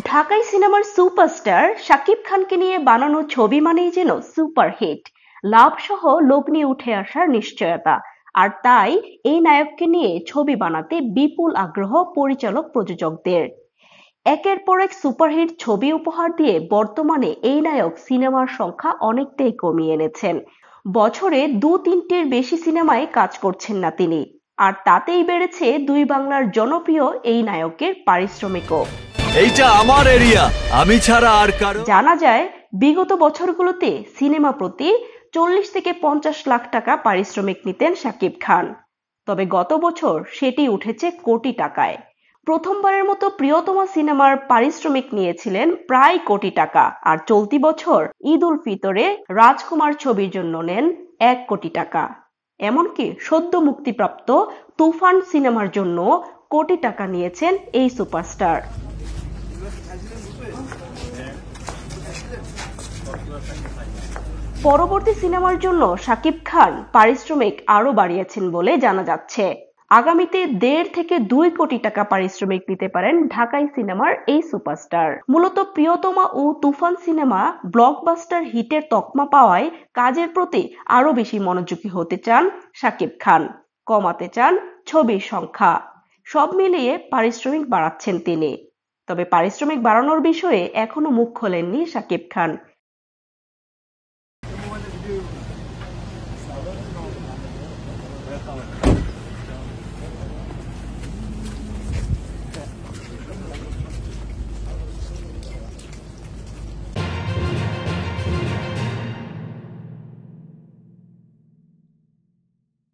ঢাকাই সিনেমার সুপারস্টার শাকিব খানকে নিয়ে বানানো ছবি মানেই যেন সুপারহিট, লাভ সহ লোভ নিয়ে উঠে আসার নিশ্চয়তা। আর তাই এই নায়ককে নিয়ে ছবি বানাতে বিপুল আগ্রহ পরিচালক প্রযোজকদের। একের পর এক সুপারহিট ছবি উপহার দিয়ে বর্তমানে এই নায়ক সিনেমার সংখ্যা অনেকটাই কমিয়ে এনেছেন। বছরে দু-তিনটির বেশি সিনেমায় কাজ করছেন না তিনি। আর তাতেই বেড়েছে দুই বাংলার জনপ্রিয় এই নায়কের পারিশ্রমিকও। এইটা আমার এরিয়া, আমি ছাড়া আর কারো। জানা যায় বিগত বছরগুলোতে সিনেমা প্রতি 40 থেকে 50 লাখ টাকা পারিশ্রমিক নিতেন শাকিব খান। তবে গত বছর সেটি উঠেছে কোটি টাকায়। প্রথমবারের মতো প্রিয়তমা সিনেমার পারিশ্রমিক নিয়েছিলেন প্রায় কোটি টাকা, আর চলতি বছর ঈদ উল ফিতরে রাজকুমার ছবির জন্য নেন 1 কোটি টাকা। এমনকি সদ্য মুক্তিপ্রাপ্ত তুফান সিনেমার জন্য কোটি টাকা নিয়েছেন এই সুপারস্টার। পরবর্তী সিনেমার জন্য শাকিব খান পারিশ্রমিক আরো বাড়িয়েছেন বলে জানা যাচ্ছে। আগামীতে 1.5 থেকে 2 কোটি টাকা পারিশ্রমিক নিতে পারেন ঢাকাই সিনেমার এই সুপারস্টার। মূলত প্রিয়তমা ও তুফান সিনেমা ব্লকবাস্টার হিটের তকমা পাওয়ায় কাজের প্রতি আরো বেশি মনোযোগী হতে চান শাকিব খান, কমাতে চান ছবির সংখ্যা। সব মিলিয়ে পারিশ্রমিক বাড়াচ্ছেন তিনি। তবে পারিশ্রমিক বাড়ানোর বিষয়ে এখনো মুখ খোলেননি শাকিব খান। Welcome.